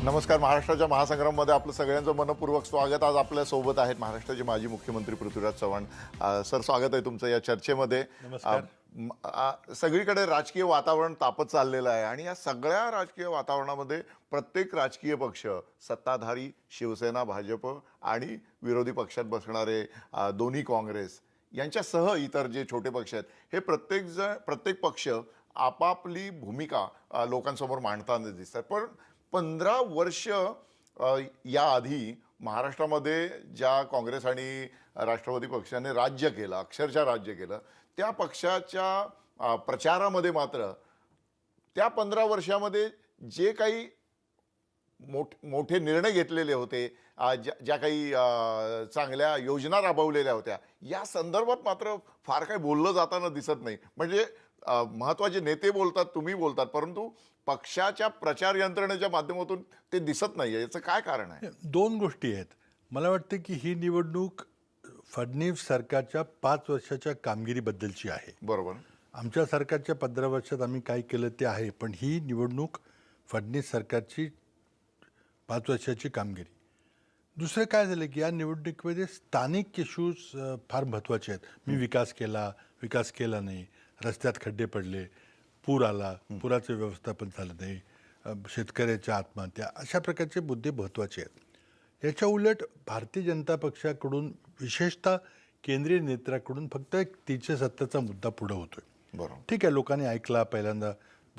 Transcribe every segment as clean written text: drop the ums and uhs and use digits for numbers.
नमस्कार. महाराष्ट्राच्या महासंग्राममध्ये आपलं सगळ्यांचं मनपूर्वक स्वागत. आज आपल्या सोबत आहेत महाराष्ट्राचे माजी मुख्यमंत्री पृथ्वीराज चव्हाण. सर, स्वागत आहे तुमचं या चर्चेमध्ये. सगळीकडे राजकीय वातावरण तापत चाललेलं आहे आणि या सगळ्या राजकीय वातावरणामध्ये प्रत्येक राजकीय पक्ष, सत्ताधारी शिवसेना, भाजप आणि विरोधी पक्षात बसणारे दोन्ही काँग्रेस यांच्यासह इतर जे छोटे पक्ष आहेत, हे प्रत्येक पक्ष आपापली भूमिका लोकांसमोर मांडताना दिसतात. पण 15 वर्ष याआधी महाराष्ट्रामध्ये ज्या काँग्रेस आणि राष्ट्रवादी पक्षाने राज्य केलं, अक्षरशः राज्य केलं, त्या पक्षाच्या प्रचारामध्ये मात्र त्या 15 वर्षामध्ये जे काही मोठे निर्णय घेतलेले होते, ज्या काही चांगल्या योजना राबवलेल्या होत्या, या संदर्भात मात्र फार काही बोललं जाताना दिसत नाही. म्हणजे महत्त्वाचे नेते बोलतात, तुम्ही बोलतात, परंतु पक्षाच्या प्रचार यंत्रणेच्या माध्यमातून ते दिसत नाही. याचं काय कारण आहे? दोन गोष्टी आहेत. मला वाटतं की ही निवडणूक फडणवीस सरकारच्या 5 वर्षाच्या कामगिरीबद्दलची आहे. बरोबर. आमच्या सरकारच्या 15 वर्षात आम्ही काय केलं ते आहे, पण ही निवडणूक फडणवीस सरकारची 5 वर्षाची कामगिरी. दुसरं काय झालं की या निवडणुकीमध्ये स्थानिक इश्यूज फार महत्त्वाचे आहेत. मी विकास केला नाही, रस्त्यात खड्डे पडले, पूर आला, पुराचं व्यवस्थापन झालं नाही, शेतकऱ्याच्या आत्महत्या, अशा प्रकारचे मुद्दे महत्त्वाचे आहेत. याच्या उलट भारतीय जनता पक्षाकडून, विशेषतः केंद्रीय नेत्याकडून फक्त एक 370चा मुद्दा पुढं होतोय. बरोबर. ठीक आहे, लोकांनी ऐकला, पहिल्यांदा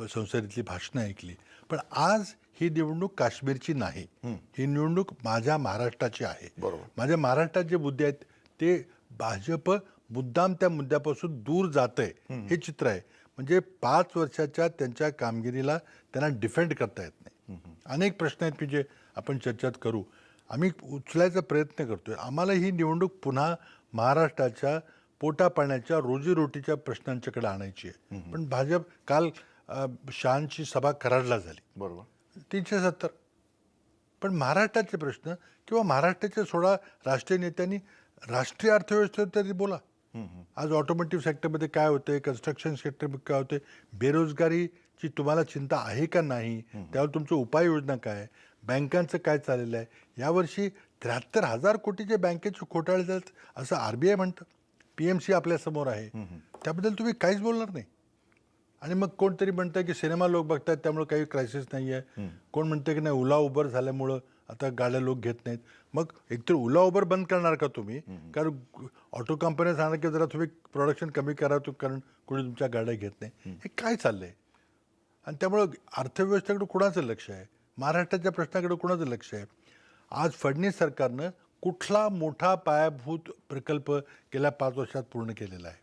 संसदेतली भाषणं ऐकली, पण आज ही निवडणूक काश्मीरची नाही, ही निवडणूक माझ्या महाराष्ट्राची आहे. बरोबर. माझ्या महाराष्ट्रात जे मुद्दे आहेत ते भाजप मुद्दाम त्या मुद्द्यापासून दूर जात आहे, हे चित्र आहे. म्हणजे 5 वर्षाच्या त्यांच्या कामगिरीला त्यांना डिफेंड करता येत नाही. अनेक प्रश्न आहेत की जे आपण चर्चेत करू, आम्ही उचलायचा प्रयत्न करतोय. आम्हाला ही निवडणूक पुन्हा महाराष्ट्राच्या पोटापाण्याच्या, रोजीरोटीच्या प्रश्नांच्याकडे आणायची आहे. पण भाजप काल शहांची सभा कराडला झाली, बरोबर, 370. पण महाराष्ट्राचे प्रश्न किंवा महाराष्ट्राचे सोडा, राष्ट्रीय नेत्यांनी राष्ट्रीय अर्थव्यवस्थेवर तरी बोला. आज ऑटोमोटिव्ह सेक्टरमध्ये काय होतंय, कन्स्ट्रक्शन सेक्टरमध्ये काय होतंय, बेरोजगारीची तुम्हाला चिंता आहे का नाही, त्यावर तुमचं उपाययोजना काय, बँकांचं काय चाललेलं आहे. यावर्षी 73,000 कोटीचे बँकेचे घोटाळे झालेत असं RBI म्हणतं. PMC आपल्यासमोर आहे, त्याबद्दल तुम्ही काहीच बोलणार नाही. आणि मग कोणतरी म्हणतं की सिनेमा लोक बघतात त्यामुळे काही क्रायसिस नाही आहे, कोण म्हणतं की नाही ओला उबर झाल्यामुळं आता गाड्या लोक घेत नाहीत. मग एकतर ओला उबर बंद करणार का तुम्ही? कारण ऑटो कंपन्या सांगणार की जरा तुम्ही प्रोडक्शन कमी करा, कारण कोणी तुमच्या गाड्या घेत नाही. हे काय चाललंय? आणि त्यामुळं अर्थव्यवस्थेकडे कुणाचं लक्ष आहे, महाराष्ट्राच्या प्रश्नाकडे कुणाचं लक्ष आहे? आज फडणवीस सरकारनं कुठला मोठा पायाभूत प्रकल्प गेल्या 5 वर्षात पूर्ण केलेला आहे?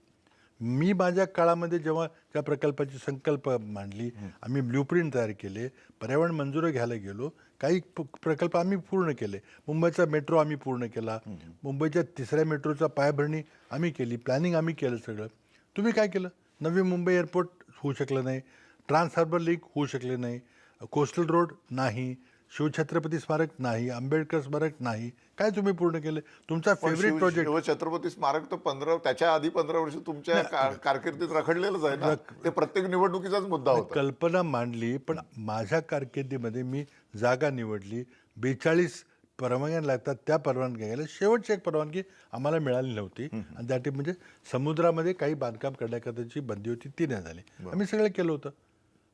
मी माझ्या काळामध्ये जेव्हा त्या प्रकल्पाची संकल्प मांडली, आम्ही ब्ल्यूप्रिंट तयार केले, पर्यावरण मंजुरी घ्यायला गेलो, काही प्रकल्प आम्ही पूर्ण केले. मुंबईचा मेट्रो आम्ही पूर्ण केला, मुंबईच्या 3ऱ्या मेट्रोचा पायाभरणी आम्ही केली, प्लॅनिंग आम्ही केलं सगळं. तुम्ही काय केलं? नवी मुंबई एअरपोर्ट होऊ शकलं नाही, ट्रान्स हार्बर लिंक होऊ शकले नाही, कोस्टल रोड नाही, शिवछत्रपती स्मारक नाही, आंबेडकर स्मारक नाही. काय तुम्ही पूर्ण केलं? तुमचा फेवरेट प्रोजेक्ट शिवछत्रपती स्मारक तर त्याच्या आधी 15 वर्ष तुमच्या कारकिर्दीत रखडलेलंच आहे ना. ते प्रत्येक निवडणुकीचाच मुद्दा होता. कल्पना मांडली, पण माझ्या कारकिर्दीमध्ये मी जागा निवडली, 42 परवानग्या लागतात, त्या परवानग्या घ्यायला शेवटची एक परवानगी आम्हाला मिळाली नव्हती, आणि त्या म्हणजे समुद्रामध्ये काही बांधकाम करण्याकरताची बंदी होती, ती नाही झाली. आम्ही सगळं केलं होतं.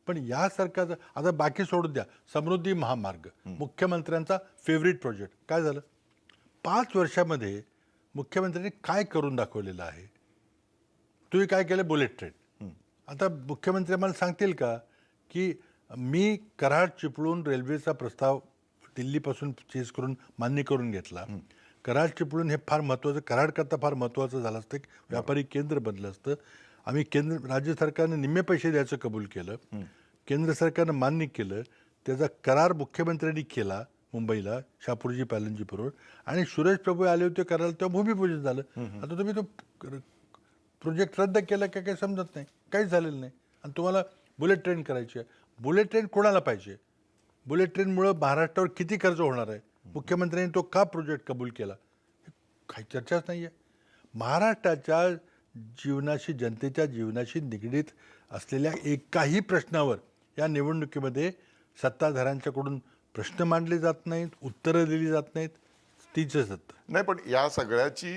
पण या सरकारचं आता बाकी सोडून द्या, समृद्धी महामार्ग मुख्यमंत्र्यांचा फेवरेट प्रोजेक्ट, काय झालं? 5 वर्षामध्ये मुख्यमंत्र्यांनी काय करून दाखवलेलं आहे? तुम्ही काय केलं? Bullet train. आता मुख्यमंत्री आम्हाला सांगतील का की मी कराड चिपळूण रेल्वेचा प्रस्ताव दिल्लीपासून चेस करून मान्य करून घेतला. कराड चिपळूण हे फार महत्त्वाचं, कराडकरता फार महत्त्वाचं झालं असतं, व्यापारी केंद्र बनलं असतं. आम्ही राज्य सरकारनं निम्मे पैसे द्यायचं कबूल केलं, केंद्र सरकारनं मान्य केलं, त्याचा करार मुख्यमंत्र्यांनी केला मुंबईला शापूरजी पालनजी बरोबर, आणि सुरेश प्रभू आले होते करायला, तेव्हा भूमिपूजन झालं. आता तुम्ही तो प्रोजेक्ट रद्द केला का काही समजत नाही, काहीच झालेलं नाही. आणि तुम्हाला बुलेट ट्रेन करायची आहे. बुलेट ट्रेन कोणाला पाहिजे? बुलेट ट्रेनमुळं महाराष्ट्रावर किती खर्च होणार आहे? मुख्यमंत्र्यांनी तो का प्रोजेक्ट कबूल केला? काही चर्चाच नाही आहे. महाराष्ट्राच्या जीवनाशी, जनतेच्या जीवनाशी निगडीत असलेल्या एकाही प्रश्नावर या निवडणुकीमध्ये सत्ताधाऱ्यांच्याकडून प्रश्न मांडले जात नाहीत, उत्तरं दिली जात नाहीत, तीच सत्ता. नाही, पण या सगळ्याची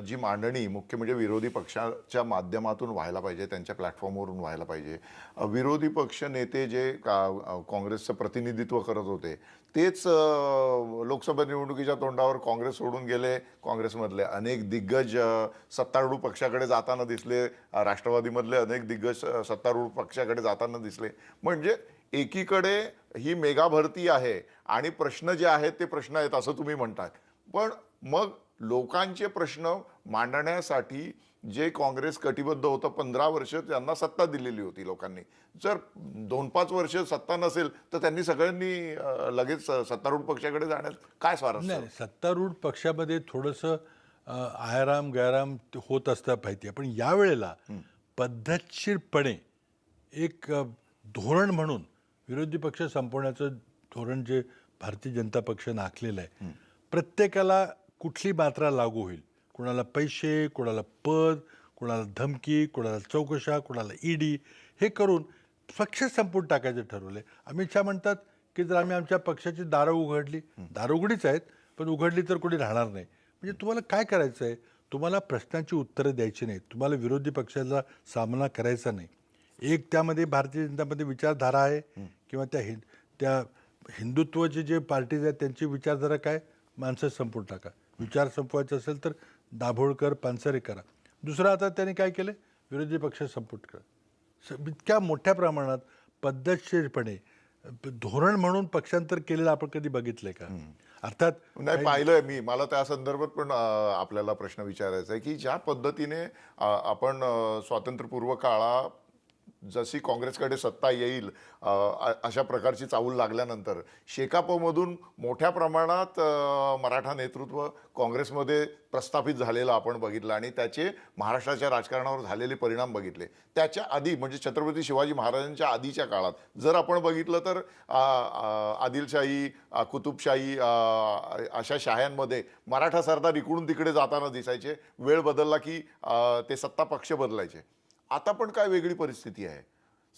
जी मांडणी मुख्य म्हणजे विरोधी पक्षाच्या माध्यमातून व्हायला पाहिजे, त्यांच्या प्लॅटफॉर्मवरून व्हायला पाहिजे. विरोधी पक्ष नेते जे काँग्रेसचं प्रतिनिधित्व करत होते तेच लोकसभा निवडणुकीच्या तोंडावर काँग्रेस सोडून गेले. काँग्रेसमधले अनेक दिग्गज सत्तारूढ पक्षाकडे जाताना दिसले. राष्ट्रवादीमधले अनेक दिग्गज सत्तारूढ पक्षाकडे जाताना दिसले. म्हणजे एकीकडे ही मेगा भरती आहे आणि प्रश्न जे आहेत ते प्रश्न आहेत असं तुम्ही म्हणताय, पण मग लोकांचे प्रश्न मांडण्यासाठी जे काँग्रेस कटिबद्ध होतं, 15 वर्ष त्यांना सत्ता दिलेली होती लोकांनी. जर 2-5 वर्ष सत्ता नसेल तर त्यांनी सगळ्यांनी लगेच सत्तारूढ पक्षाकडे जाण्यात काय स्वारस्य? नाही, सत्तारूढ पक्षामध्ये थोडंसं आयाराम गैराम ते होत असतं माहिती आहे, पण यावेळेला पद्धतशीरपणे एक धोरण म्हणून विरोधी पक्ष संपवण्याचं धोरण जे भारतीय जनता पक्षानं आखलेलं आहे, प्रत्येकाला कुठली मात्रा लागू होईल, कोणाला पैसे, कोणाला पद, कोणाला धमकी, कोणाला चौकशा, कोणाला ईडी, हे करून पक्ष संपवून टाकायचं ठरवलं आहे. अमित शहा म्हणतात की जर आम्ही आमच्या पक्षाची दारं उघडली, दारं उघडीच आहेत पण उघडली तर कोणी राहणार नाही. म्हणजे तुम्हाला काय करायचं आहे, तुम्हाला प्रश्नांची उत्तरं द्यायची नाहीत, तुम्हाला विरोधी पक्षाचा सामना करायचा नाही. एक त्यामध्ये भारतीय जनतामध्ये विचारधारा आहे किंवा त्या हिंदुत्वाचे जे पार्टीज आहेत त्यांची विचारधारा काय, माणसं संपवून टाका. विचार संपवायचा असेल तर दाभोळकर पानसरे करा. दुसरं आता त्यांनी काय केलं, विरोधी पक्ष संपुट करा. इतक्या मोठ्या प्रमाणात पद्धतशीरपणे धोरण म्हणून पक्षांतर केलेलं आपण कधी बघितलंय का? अर्थात नाही, पाहिलंय मी. मला त्या संदर्भात पण आपल्याला प्रश्न विचारायचा आहे की ज्या पद्धतीने आपण स्वातंत्र्यपूर्व काळा जशी काँग्रेसकडे सत्ता येईल अशा प्रकारची चाहूल लागल्यानंतर शेकापमधून मोठ्या प्रमाणात मराठा नेतृत्व काँग्रेसमध्ये प्रस्थापित झालेलं आपण बघितलं आणि त्याचे महाराष्ट्राच्या राजकारणावर झालेले परिणाम बघितले. त्याच्या आधी म्हणजे छत्रपती शिवाजी महाराजांच्या आधीच्या काळात जर आपण बघितलं तर आदिलशाही, कुतुबशाही अशा शाह्यांमध्ये मराठा सरदार इकडून तिकडे जाताना दिसायचे. वेळ बदलला की ते सत्ता पक्ष बदलायचे. आता पण काय वेगळी परिस्थिती आहे.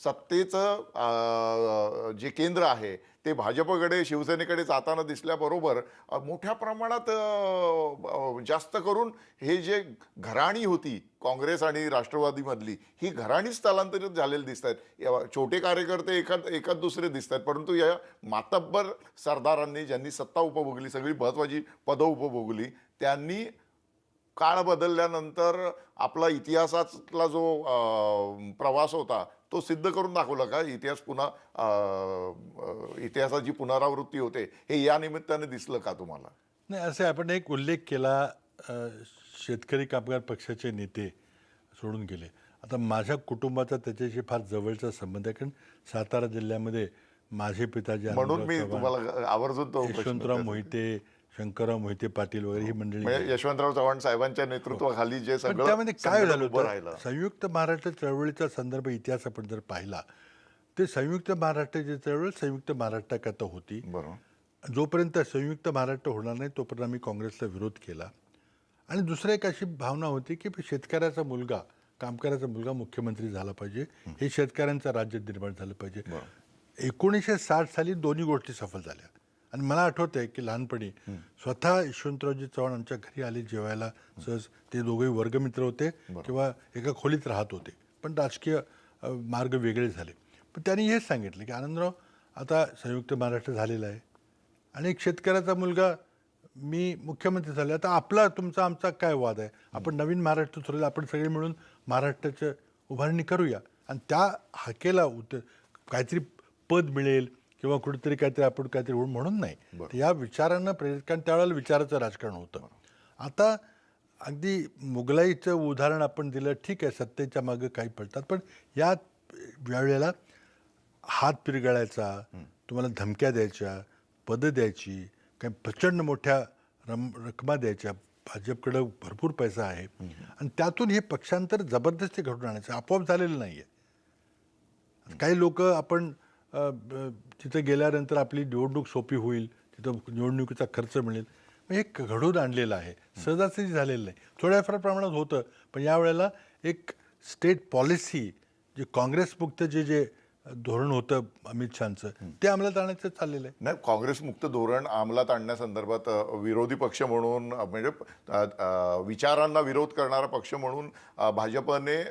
सत्तेचं जे केंद्र आहे ते भाजपकडे, शिवसेनेकडे जाताना दिसल्याबरोबर मोठ्या प्रमाणात जास्त करून हे जे घराणी होती काँग्रेस आणि राष्ट्रवादीमधली, ही घराणी स्थलांतरित झालेली दिसत आहेत. छोटे कार्यकर्ते एकाद दुसरे दिसत आहेत, परंतु या मातब्बर सरदारांनी ज्यांनी सत्ता उपभोगली, सगळी महत्त्वाची पदं उपभोगली, त्यांनी काळ बदलल्यानंतर आपला इतिहासातला जो प्रवास होता तो सिद्ध करून दाखवला का? इतिहास पुन्हा इतिहासाची पुनरावृत्ती होते हे या निमित्ताने दिसलं का तुम्हाला? नाही, असे आपण एक उल्लेख केला, शेतकरी कामगार पक्षाचे नेते सोडून गेले. आता माझ्या कुटुंबाचा त्याच्याशी फार जवळचा संबंध आहे, कारण सातारा जिल्ह्यामध्ये माझे पिताजी म्हणून मी तुम्हाला आवर्जून तो यशवंतराव मोहिते, शंकरराव मोहिते पाटील वगैरे ही मंडळी. म्हणजे यशवंतराव चव्हाण साहेबांच्या नेतृत्वाखाली जे पण सगळं त्यामध्ये काय झालं उभं राहिलं. होतं, संयुक्त महाराष्ट्र चळवळीचा संदर्भ इतिहास आपण जर पाहिला ते संयुक्त महाराष्ट्राची चळवळ संयुक्त महाराष्ट्राकरता होती. बरोबर. जोपर्यंत संयुक्त महाराष्ट्र होणार नाही तोपर्यंत आम्ही काँग्रेसला विरोध केला. आणि दुसरं एक अशी भावना होती की शेतकऱ्याचा मुलगा, कामगाराचा मुलगा मुख्यमंत्री झाला पाहिजे, हे शेतकऱ्यांचं राज्य निर्माण झालं पाहिजे. 1960 साली दोन्ही गोष्टी सफल झाल्या. आणि मला आठवत आहे की लहानपणी स्वतः यशवंतरावजी चव्हाण आमच्या घरी आले जेवायला. सहज ते दोघेही वर्गमित्र होते किंवा एका खोलीत राहत होते, पण राजकीय मार्ग वेगळे झाले. पण त्यांनी हेच सांगितलं की आनंदराव, आता संयुक्त महाराष्ट्र झालेला आहे आणि एक शेतकऱ्याचा मुलगा मी मुख्यमंत्री झाले, आता आपला तुमचा आमचा काय वाद आहे, आपण नवीन महाराष्ट्र ठरवलं, आपण सगळे मिळून महाराष्ट्राचं उभारणी करूया आणि त्या हाकेला काहीतरी पद मिळेल किंवा कुठेतरी काहीतरी आपण काहीतरी होऊन म्हणून नाही. तर या विचारानं प्रेरित, कारण त्यावेळेला विचाराचं राजकारण होतं. आता अगदी मुघलाईचं उदाहरण आपण दिलं, ठीक आहे, सत्तेच्या मागं काही पडतात, पण या वेळेला हात पिरगळायचा, तुम्हाला धमक्या द्यायच्या, पदं द्यायची, काही प्रचंड मोठ्या रकमा द्यायच्या, भाजपकडं भरपूर पैसा आहे आणि त्यातून हे पक्षांतर जबरदस्ती घडून आणायचं आपोआप झालेलं नाही आहे. काही लोक आपण तिथं गेल्यानंतर आपली निवडणूक सोपी होईल, तिथं निवडणुकीचा खर्च मिळेल, हे घडवून आणलेलं आहे, सहजासहजी झालेलं नाही. थोड्याफार प्रमाणात होतं, पण यावेळेला एक स्टेट पॉलिसी जे काँग्रेसमुक्त जे धोरण होतं अमित शहाचं ते अंमलात आणायचं चाललेलं आहे. नाही, काँग्रेस मुक्त धोरण अंमलात आणण्यासंदर्भात विरोधी पक्ष म्हणून म्हणजे विचारांना विरोध करणारा पक्ष म्हणून भाजपने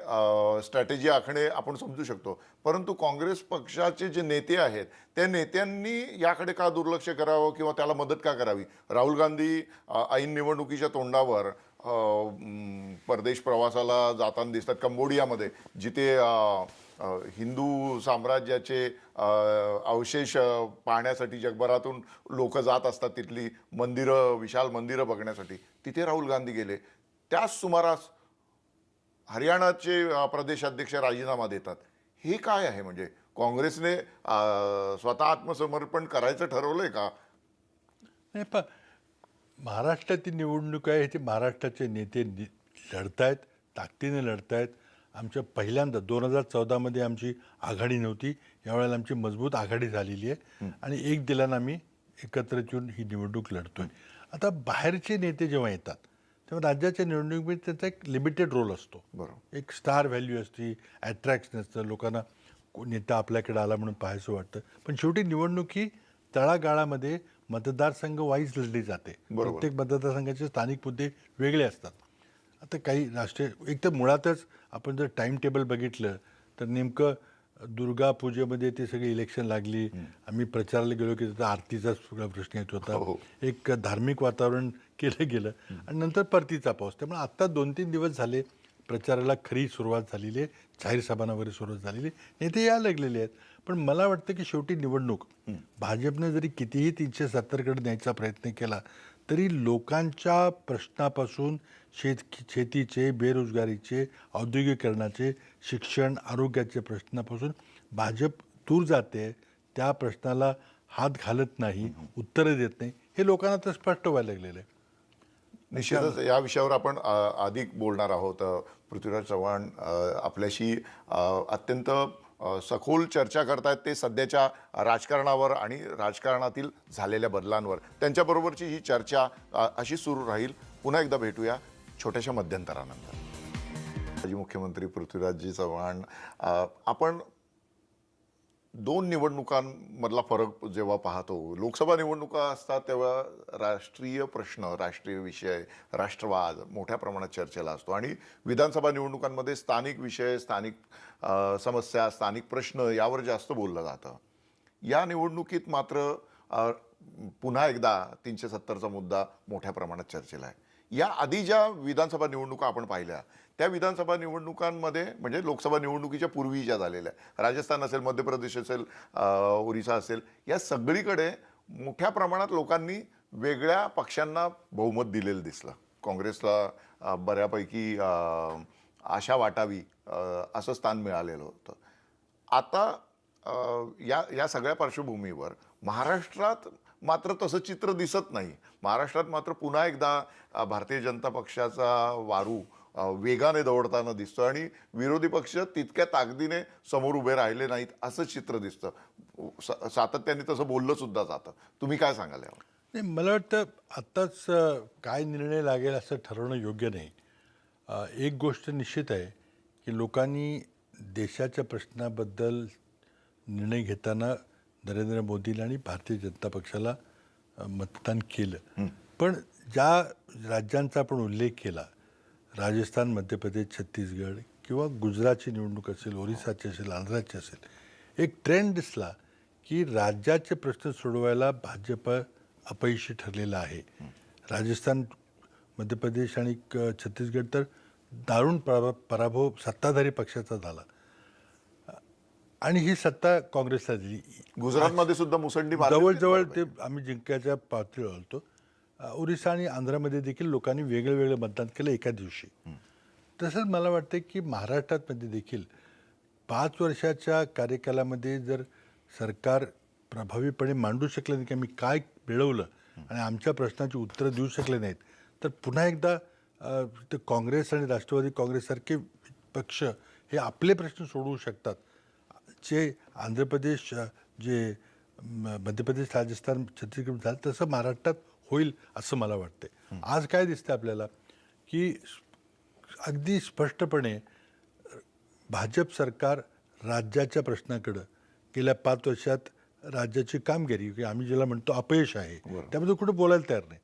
स्ट्रॅटेजी आखणे आपण समजू शकतो. परंतु काँग्रेस पक्षाचे जे नेते आहेत त्या नेत्यांनी याकडे का दुर्लक्ष करावं किंवा त्याला मदत का करावी? राहुल गांधी ऐन निवडणुकीच्या तोंडावर परदेश प्रवासाला जाताना दिसतात. कंबोडियामध्ये जिथे हिंदू साम्राज्याचे अवशेष पाहण्यासाठी जगभरातून लोक जात असतात, तिथली मंदिरं, विशाल मंदिरं बघण्यासाठी, तिथे राहुल गांधी गेले. त्याच सुमारास हरियाणाचे प्रदेशाध्यक्ष राजीनामा देतात. हे काय आहे? म्हणजे काँग्रेसने स्वतः आत्मसमर्पण करायचं ठरवलंय का? नाही महाराष्ट्रातील निवडणूक आहे, ह्याचे महाराष्ट्राचे नेते लढतायत, ताकदीने लढतायत. आमच्या पहिल्यांदा 2014मध्ये आमची आघाडी नव्हती, यावेळेला आमची मजबूत आघाडी झालेली आहे आणि एक दिलानं आम्ही एकत्र येऊन ही निवडणूक लढतोय. आता बाहेरचे नेते जेव्हा येतात तेव्हा राज्याच्या निवडणुकीमध्ये त्याचा एक लिमिटेड रोल असतो. बरोबर. एक स्टार व्हॅल्यू असते, अट्रॅक्शन असतं, लोकांना नेता आपल्याकडे आला म्हणून पाहायचं वाटतं. पण शेवटी निवडणूक ही तळागाळामध्ये मतदारसंघ वाईज लढली जाते. प्रत्येक मतदारसंघाचे स्थानिक मुद्दे वेगळे असतात. आता काही राष्ट्रीय एक तर मुळातच आपण जर टाईम टेबल बघितलं तर नेमकं दुर्गा पूजेमध्ये ते सगळी इलेक्शन लागली. आम्ही प्रचाराला गेलो की त्याचा आरतीचा सगळा प्रश्न येत होता. एक धार्मिक वातावरण केलं गेलं आणि नंतर परतीचा पाऊस. त्यामुळे आत्ता 2-3 दिवस झाले प्रचाराला खरी सुरुवात झालेली आहे, जाहीर सभांना वगैरे सुरुवात झालेली आहे, नेते या लागलेले आहेत. पण मला वाटतं की शेवटी निवडणूक भाजपने जरी कितीही 370कडे न्यायचा प्रयत्न केला तरी लोकांच्या प्रश्नापासून शेतीचे, बेरोजगारीचे, औद्योगिकरणाचे, शिक्षण, आरोग्याचे प्रश्नापासून भाजप दूर जाते. त्या प्रश्नाला हात घालत नाही, उत्तरं देत नाही, हे लोकांना तर स्पष्ट व्हायला लागलेलं आहे. निश्चितच या विषयावर आपण अधिक बोलणार आहोत. पृथ्वीराज चव्हाण आपल्याशी अत्यंत सखोल चर्चा करतायत ते सध्याच्या राजकारणावर आणि राजकारणातील झालेल्या बदलांवर. त्यांच्याबरोबरची ही चर्चा अशी सुरू राहील. पुन्हा एकदा भेटूया छोट्याशा मध्यंतरानंतर. माजी मुख्यमंत्री पृथ्वीराजजी चव्हाण, आपण दोन निवडणुकांमधला फरक जेव्हा पाहतो, लोकसभा निवडणुका असतात तेव्हा राष्ट्रीय प्रश्न, राष्ट्रीय विषय, राष्ट्रवाद मोठ्या प्रमाणात चर्चेला असतो आणि विधानसभा निवडणुकांमध्ये स्थानिक विषय, स्थानिक समस्या, स्थानिक प्रश्न यावर जास्त बोललं जातं. या निवडणुकीत मात्र पुन्हा एकदा 370चा मुद्दा मोठ्या प्रमाणात चर्चेला आहे. या आधी ज्या विधानसभा निवडणुका आपण पाहिल्या त्या विधानसभा निवडणुकांमध्ये म्हणजे लोकसभा निवडणुकीच्या पूर्वी ज्या झालेल्या, राजस्थान असेल, मध्य प्रदेश असेल, ओरिसा असेल, या सगळीकडे मोठ्या प्रमाणात लोकांनी वेगळ्या पक्षांना बहुमत दिलेलं दिसलं. काँग्रेसला बऱ्यापैकी आशा वाटावी असं स्थान मिळालेलं होतं. आता या सगळ्या पार्श्वभूमीवर महाराष्ट्रात मात्र तसं चित्र दिसत नाही. महाराष्ट्रात मात्र पुन्हा एकदा भारतीय जनता पक्षाचा वारू वेगाने दौडताना दिसतो आणि विरोधी पक्ष तितक्या ताकदीने समोर उभे राहिले नाहीत असं चित्र दिसतं. सातत्याने तसं बोललं सुद्धा जातं. तुम्ही काय सांगाल यावर? नाही, मला वाटतं आत्ताच काय निर्णय लागेल असं ठरवणं योग्य नाही. एक गोष्ट निश्चित आहे की लोकांनी देशाच्या प्रश्नाबद्दल निर्णय घेताना नरेंद्र मोदीला आणि भारतीय जनता पक्षाला मतदान केलं. पण ज्या राज्यांचा आपण उल्लेख केला, राजस्थान, मध्य प्रदेश, छत्तीसगड किंवा गुजरातची निवडणूक असेल, ओरिसाची असेल, आंध्राची असेल, एक ट्रेंड दिसला की राज्याचे प्रश्न सोडवायला भाजप अपयशी ठरलेला आहे. राजस्थान, मध्य प्रदेश आणि छत्तीसगड तर दारुण पराभव सत्ताधारी पक्षाचा झाला आणि ही सत्ता काँग्रेसला दिली. गुजरातमध्ये सुद्धा मुसंडी जवळजवळ ते आम्ही जिंकायच्या पातळीवर होतो. ओरिसा आणि आंध्रामध्ये देखील लोकांनी वेगळं वेगळं मतदान केलं एका दिवशी. तसंच मला वाटतं की महाराष्ट्रामध्ये देखील 5 वर्षाच्या कार्यकालामध्ये जर सरकार प्रभावीपणे मांडू शकलं नाही की आम्ही काय मिळवलं आणि आमच्या प्रश्नाची उत्तरं देऊ शकले नाहीत, तर पुन्हा एकदा काँग्रेस आणि राष्ट्रवादी काँग्रेससारखे पक्ष हे आपले प्रश्न सोडवू शकतात. जे आंध्र प्रदेश, जे मध्य प्रदेश, राजस्थान, छत्तीसगड झालं तसं महाराष्ट्रात होईल असं मला वाटते. आज काय दिसतं आपल्याला की अगदी स्पष्टपणे भाजप सरकार राज्याच्या प्रश्नाकडं गेल्या 5 वर्षात राज्याची कामगिरी की आम्ही ज्याला म्हणतो अपयश आहे बरोबर. त्याबद्दल कुठे बोलायला तयार नाही.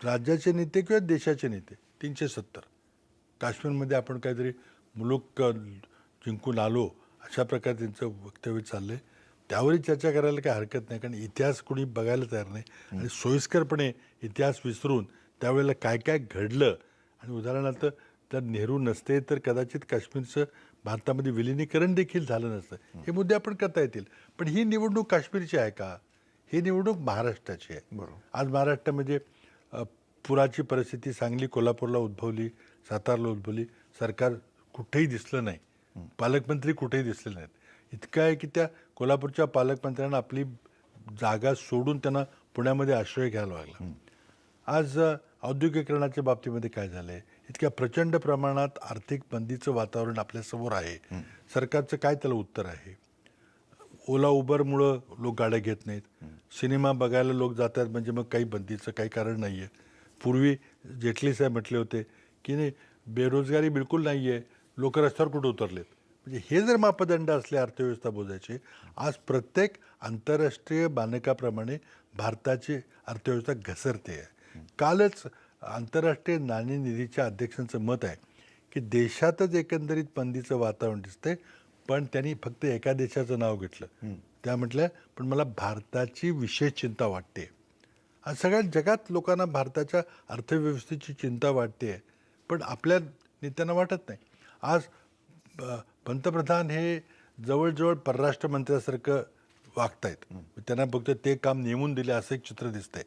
राज्याचे नेते किंवा देशाचे नेते 370 काश्मीरमध्ये आपण काहीतरी मुलूक जिंकून आलो अशा प्रकारे त्यांचं वक्तव्य चाललंय. त्यावरही चर्चा करायला काही हरकत नाही, कारण इतिहास कोणी बघायला तयार नाही आणि सोयीस्करपणे इतिहास विसरून त्यावेळेला काय काय घडलं. आणि उदाहरणार्थ जर नेहरू नसते तर कदाचित काश्मीरचं भारतामध्ये विलिनीकरण देखील झालं नसतं. हे मुद्दे आपण करता येतील. पण ही निवडणूक काश्मीरची आहे का? ही निवडणूक महाराष्ट्राची आहे. बरोबर. आज महाराष्ट्रामध्ये पुराची परिस्थिती सांगली कोल्हापूरला उद्भवली, सातारला उद्भवली. सरकार कुठेही दिसलं नाही, पालकमंत्री कुठेही दिसले नाहीत. इतकं आहे की त्या कोल्हापूरच्या पालकमंत्र्यांना आपली जागा सोडून त्यांना पुण्यामध्ये आश्रय घ्यायला लागला. आज औद्योगिकरणाच्या बाबतीमध्ये काय झालं आहे? इतक्या प्रचंड प्रमाणात आर्थिक मंदीचं वातावरण आपल्यासमोर आहे. सरकारचं काय त्याला उत्तर आहे? ओला उबरमुळं लोक गाड्या घेत नाहीत. सिनेमा बघायला लोक जातात म्हणजे मग काही बंदीचं काही कारण नाही आहे. पूर्वी जेटली साहेब म्हटले होते की नाही, बेरोजगारी बिलकुल नाही आहे, लोक रस्त्यावर कुठे उतरलेत. म्हणजे हे जर मापदंड असले अर्थव्यवस्था मोजायचे, आज प्रत्येक आंतरराष्ट्रीय मानकाप्रमाणे भारताची अर्थव्यवस्था घसरते आहे. कालच आंतरराष्ट्रीय नाणेनिधीच्या अध्यक्षांचं मत आहे की देशातच एकंदरीत मंदीचं वातावरण दिसतंय, पण त्यांनी फक्त एका देशाचं नाव घेतलं. त्या म्हटल्या पण मला भारताची विशेष चिंता वाटते. आज सगळ्या जगात लोकांना भारताच्या अर्थव्यवस्थेची चिंता वाटते, पण आपल्या नेत्यांना वाटत नाही. आज पंतप्रधान हे जवळजवळ परराष्ट्र मंत्र्यासारखं वागतायत. त्यांना फक्त ते काम नेमून दिले असं एक चित्र दिसतंय.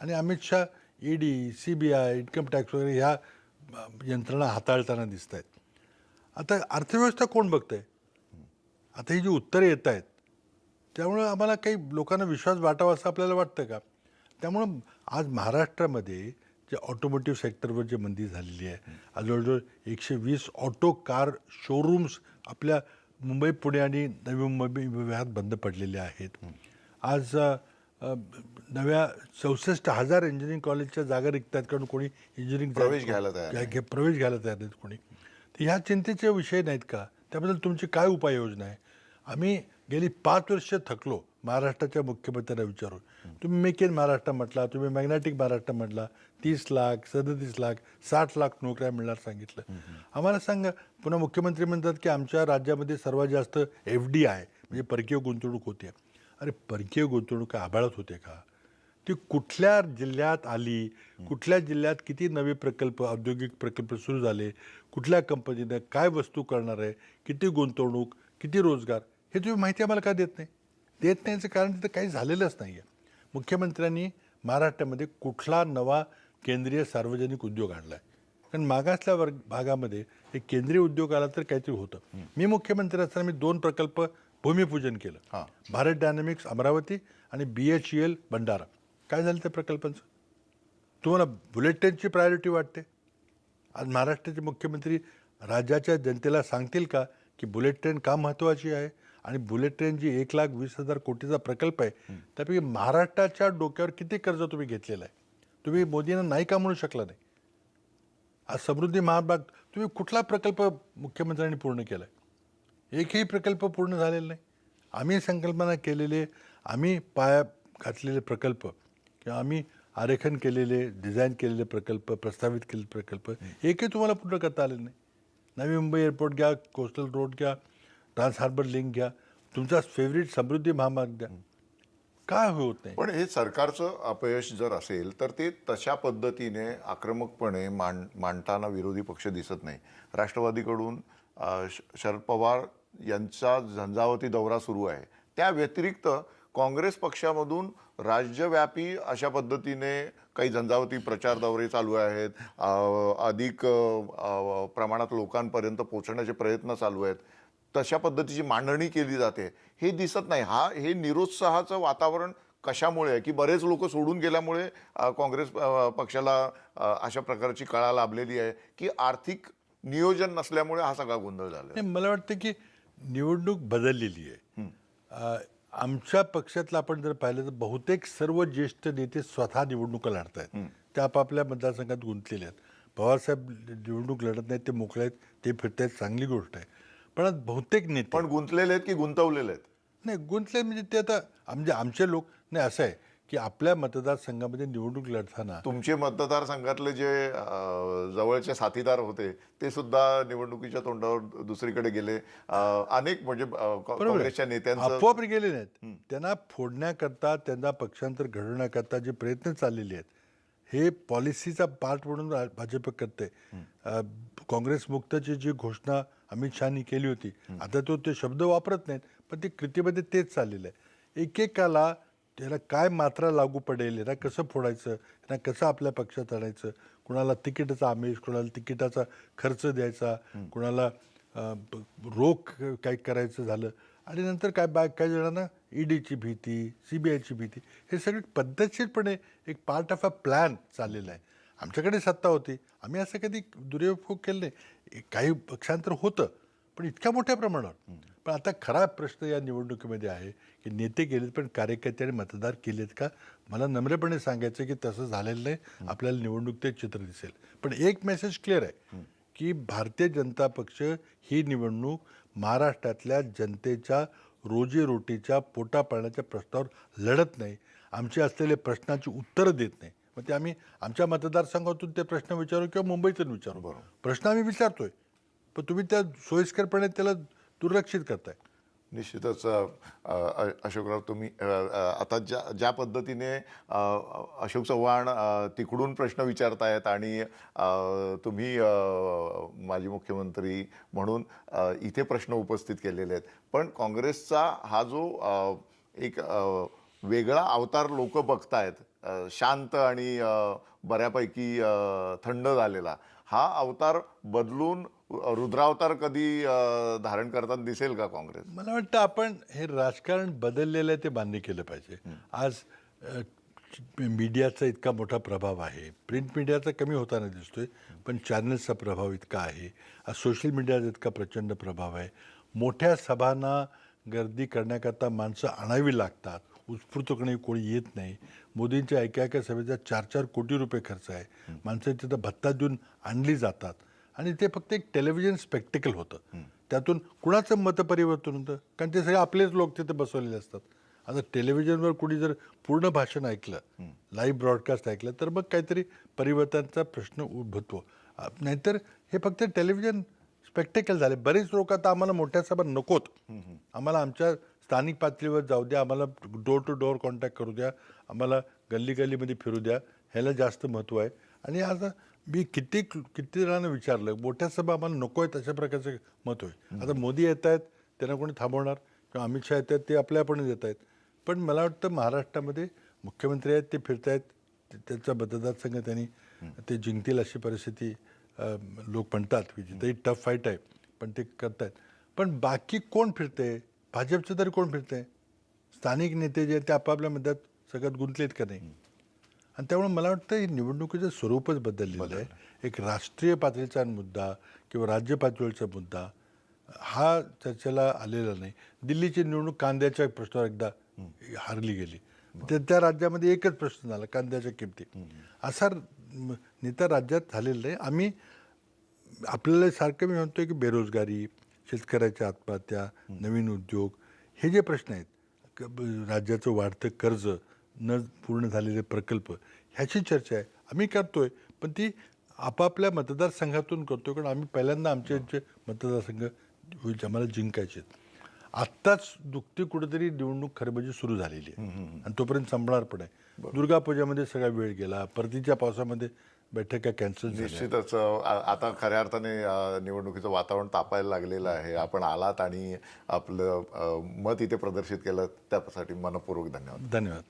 आणि Amit Shah ED, CBI, income tax वगैरे ह्या यंत्रणा हाताळताना दिसत आहेत. आता अर्थव्यवस्था कोण बघतंय? आता ही जी उत्तरे येत आहेत त्यामुळं आम्हाला काही लोकांना विश्वास वाटावा असं आपल्याला वाटतं का? त्यामुळं आज महाराष्ट्रामध्ये जे ऑटोमोटिव्ह सेक्टरवर जे मंदी झालेली आहे, आज जवळजवळ 120 ऑटो कार शोरूम्स आपल्या मुंबई, पुणे आणि नवी मुंबई विभागात बंद पडलेले आहेत. आज नव्या 64,000 इंजिनिअरिंग कॉलेजच्या जागा रिक्त आहेत, कारण कोणी इंजिनिअरिंग प्रवेश घ्यायला तयार नाही. प्रवेश घ्यायला तयार नाहीत कोणी. तर ह्या चिंतेचे विषय नाहीत का? त्याबद्दल तुमची काय उपाययोजना आहे? आम्ही गेली 5 वर्ष थकलो महाराष्ट्राच्या मुख्यमंत्र्यांना विचारून. तुम्ही मेक इन महाराष्ट्र म्हटला, तुम्ही मॅग्नेटिक महाराष्ट्र म्हटला, 30 लाख 37 लाख 60 लाख नोकऱ्या मिळणार सांगितलं. आम्हाला सांगा, पुन्हा मुख्यमंत्री म्हणतात की आमच्या राज्यामध्ये सर्वात जास्त FDI म्हणजे परकीय गुंतवणूक होते. अरे परकीय गुंतवणूक काय आभाळात होते का? ती कुठल्या जिल्ह्यात आली, कुठल्या जिल्ह्यात किती नवे प्रकल्प, औद्योगिक प्रकल्प सुरू झाले, कुठल्या कंपनीनं काय वस्तू करणार आहे, किती गुंतवणूक, किती रोजगार, हे तुम्ही माहिती आम्हाला का देत नाही? देत नाहीचं कारण तिथं काही झालेलंच नाही आहे. मुख्यमंत्र्यांनी महाराष्ट्रामध्ये कुठला नवा केंद्रीय सार्वजनिक उद्योग आणला आहे? कारण मागासल्या भागामध्ये एक केंद्रीय उद्योग आला तर काहीतरी होतं. मी मुख्यमंत्री असताना मी 2 प्रकल्प भूमिपूजन केलं. भारत डायनॅमिक्स अमरावती आणि BHEL भंडारा. काय झालं त्या प्रकल्पांचं? तुम्हाला बुलेट ट्रेनची प्रायोरिटी वाटते? आज महाराष्ट्राचे मुख्यमंत्री राज्याच्या जनतेला सांगतील का की बुलेट ट्रेन का महत्त्वाची आहे? आणि बुलेट ट्रेन जी 1,20,000 कोटीचा प्रकल्प आहे, त्यापैकी महाराष्ट्राच्या डोक्यावर किती कर्ज तुम्ही घेतलेलं आहे? तुम्ही मोदींना नाही का म्हणू शकला नाही? आज समृद्धी महामार्ग तुम्ही कुठला प्रकल्प मुख्यमंत्र्यांनी पूर्ण केला आहे? एकही प्रकल्प पूर्ण झालेला नाही. आम्ही संकल्पना केलेले, आम्ही पाया घातलेले प्रकल्प किंवा आम्ही आरेखन केलेले, डिझाईन केलेले प्रकल्प, प्रस्तावित केलेले प्रकल्प एकही तुम्हाला पूर्ण करता आलेलं नाही. नवी मुंबई एअरपोर्ट घ्या, कोस्टल रोड घ्या, ट्रान्स हार्बर लिंक घ्या, तुमचा फेवरेट समृद्धी महामार्ग घ्या, काय होत नाही? पण हे सरकारचं अपयश जर असेल तर ते तशा पद्धतीने आक्रमकपणे मांडताना विरोधी पक्ष दिसत नाही. राष्ट्रवादीकडून शरद पवार यांचा झंझावती दौरा सुरू आहे. त्या व्यतिरिक्त काँग्रेस पक्षामधून राज्यव्यापी अशा पद्धतीने काही झंझावती प्रचार दौरे चालू आहेत. अधिक प्रमाणात लोकांपर्यंत पोहोचण्याचे प्रयत्न चालू आहेत. तशा पद्धतीची मांडणी केली जाते, हे दिसत नाही. हे निरुत्साहाचं वातावरण कशामुळे आहे? की बरेच लोक सोडून गेल्यामुळे काँग्रेस पक्षाला अशा प्रकारची कळा लाभलेली आहे, की आर्थिक नियोजन नसल्यामुळे हा सगळा गोंधळ झाला? नाही, मला वाटतं की निवडणूक बदललेली आहे. आमच्या पक्षातलं आपण जर पाहिलं तर बहुतेक सर्व ज्येष्ठ नेते स्वतः निवडणुका लढत आहेत. ते आपापल्या मतदारसंघात गुंतलेले आहेत. पवारसाहेब निवडणूक लढत नाहीत, ते मोकळे आहेत, ते फिरत आहेत, चांगली गोष्ट आहे. पण आज बहुतेक नेते पण गुंतलेले आहेत की गुंतवलेले आहेत? नाही गुंतले म्हणजे ते आता आमचे लोक नाही असं आहे की आपल्या मतदारसंघामध्ये निवडणूक लढताना तुमचे मतदारसंघातले जे जवळचे साथीदार होते ते सुद्धा निवडणुकीच्या तोंडावर दुसरीकडे गेले. अनेक म्हणजे बरोबर काँग्रेसच्या आहे. नेत्यांचं आपोआप गेले नाहीत. त्यांना फोडण्याकरता त्यांना पक्षांतर घडवण्याकरता जे प्रयत्न चाललेले आहेत हे पॉलिसीचा पार्ट म्हणून भाजप करते. काँग्रेस मुक्तची जी घोषणा अमित शहानी केली होती आता तो ते शब्द वापरत नाहीत पण ते कृतीमध्ये तेच चाललेलं आहे. एकेकाला त्याला काय मात्रा लागू पडेल, यांना कसं फोडायचं, यांना कसं आपल्या पक्षात आणायचं, कुणाला तिकिटाचा आमिष, कुणाला तिकिटाचा खर्च द्यायचा, कुणाला रोख काही करायचं झालं आणि नंतर काही जणांना ईडीची भीती, CBIची भीती, हे सगळं पद्धतशीरपणे एक पार्ट ऑफ अ प्लॅन चाललेला आहे. आमच्याकडे सत्ता होती, आम्ही असं कधी दुरुपयोग केलं नाही. काही पक्षांतर होतं पण इतक्या मोठ्या प्रमाणावर. पण आता खरा प्रश्न या निवडणुकीमध्ये आहे की नेते गेलेत पण कार्यकर्ते आणि मतदार केलेत का? मला नम्रपणे सांगायचं की तसं झालेलं नाही. आपल्याला निवडणूक ते चित्र दिसेल. पण एक मेसेज क्लिअर आहे की भारतीय जनता पक्ष ही निवडणूक महाराष्ट्रातल्या जनतेच्या रोजीरोटीच्या पोटापाण्याच्या प्रश्नावर लढत नाही. आमचे असलेले प्रश्नाची उत्तरं देत नाही. मग ते आम्ही आमच्या मतदारसंघातून ते प्रश्न विचारू किंवा मुंबईतून विचारू. प्रश्न आम्ही विचारतोय पण तुम्ही त्या सोयीस्करपणे त्याला दुर्लक्षित करताय. निश्चितच अशोकराव तुम्ही आता ज्या पद्धतीने अशोक चव्हाण तिकडून प्रश्न विचारतायत आणि तुम्ही माजी मुख्यमंत्री म्हणून इथे प्रश्न उपस्थित केलेले आहेत. पण काँग्रेसचा हा जो एक वेगळा अवतार लोक बघतायत, शांत आणि बऱ्यापैकी थंड झालेला, हा अवतार बदलून रुद्रावतार कधी धारण करताना दिसेल का काँग्रेस? मला वाटतं आपण हे राजकारण बदललेलं आहे ते मान्य केलं पाहिजे. आज मीडियाचा इतका मोठा प्रभाव आहे, प्रिंट मीडियाचा कमी होताना दिसतोय पण चॅनल्सचा प्रभाव इतका आहे. आज सोशल मीडियाचा इतका प्रचंड प्रभाव आहे. मोठ्या सभांना गर्दी करण्याकरता माणसं आणावी लागतात, उत्स्फूर्तपणे कोणी येत नाही. मोदींच्या एका सभेचा 4-4 कोटी रुपये खर्च आहे. माणसं तिथं भत्ता देऊन आणली जातात आणि ते फक्त एक टेलिव्हिजन स्पेक्टिकल होतं. त्यातून कुणाचं मतपरिवर्तन होतं कारण ते सगळे आपलेच लोक तिथे बसवलेले असतात. आता टेलिव्हिजनवर कुणी जर पूर्ण भाषण ऐकलं, लाईव्ह ब्रॉडकास्ट ऐकलं तर मग काहीतरी परिवर्तनाचा प्रश्न उद्भवतो. नाहीतर हे फक्त टेलिव्हिजन स्पेक्टिकल झाले. बरेच लोक आता आम्हाला मोठ्या सभा नकोत, आम्हाला आमच्या स्थानिक पातळीवर जाऊ द्या, आम्हाला डोर टू डोअर कॉन्टॅक्ट करू द्या, आम्हाला गल्ली गल्लीमध्ये फिरू द्या, ह्याला जास्त महत्त्व आहे. आणि आता मी किती जणांना विचारलं, मोठ्या सभा आम्हाला नको आहेत अशा प्रकारचं मत होईल. आता मोदी येत आहेत, त्यांना कोणी थांबवणार, किंवा अमित शहा येत आहेत ते आपल्यापणे येत आहेत. पण मला वाटतं महाराष्ट्रामध्ये मुख्यमंत्री आहेत ते फिरत आहेत, त्यांचा मतदारसंघ त्यांनी ते जिंकतील अशी परिस्थिती लोक म्हणतात की जिथेही टफ फाईट आहे पण ते करत आहेत. पण बाकी कोण फिरते? भाजपचं तरी कोण फिरते? स्थानिक नेते जे आहेत ते आपापल्या मध्यात सगळ्यात गुंतलेत का नाही? आणि त्यामुळे मला वाटतं ही निवडणुकीचं स्वरूपच बदललेलं आहे. एक राष्ट्रीय पातळीचा मुद्दा किंवा राज्य पातळीचा मुद्दा हा चर्चेला आलेला नाही. दिल्लीची निवडणूक कांद्याच्या प्रश्नावर एकदा हारली गेली. त्या राज्यामध्ये एकच प्रश्न झाला, कांद्याच्या किमती. असा नेता राज्यात झालेला नाही. आम्ही आपल्याला सारखं मी म्हणतोय की बेरोजगारी, शेतकऱ्याच्या आत्महत्या, नवीन उद्योग, हे जे प्रश्न आहेत, राज्याचं वाढतं कर्ज, न पूर्ण झालेले प्रकल्प, ह्याची चर्चा आहे. आम्ही करतोय पण ती आपापल्या मतदारसंघातून करतोय कारण आम्ही पहिल्यांदा आमचे मतदारसंघ आम्हाला जिंकायचे. आत्ताच दुखती कुठेतरी निवडणूक खरं म्हणजे सुरू झालेली आहे आणि तोपर्यंत संपणार पण आहे. दुर्गापूजामध्ये सगळा वेळ गेला, परतीच्या पावसामध्ये बैठका कॅन्सल झाल्या. निश्चितच आता खऱ्या अर्थाने निवडणुकीचं वातावरण तापायला लागलेलं आहे. आपण आलात आणि आपलं मत इथे प्रदर्शित केलं त्यासाठी मनपूर्वक धन्यवाद. धन्यवाद.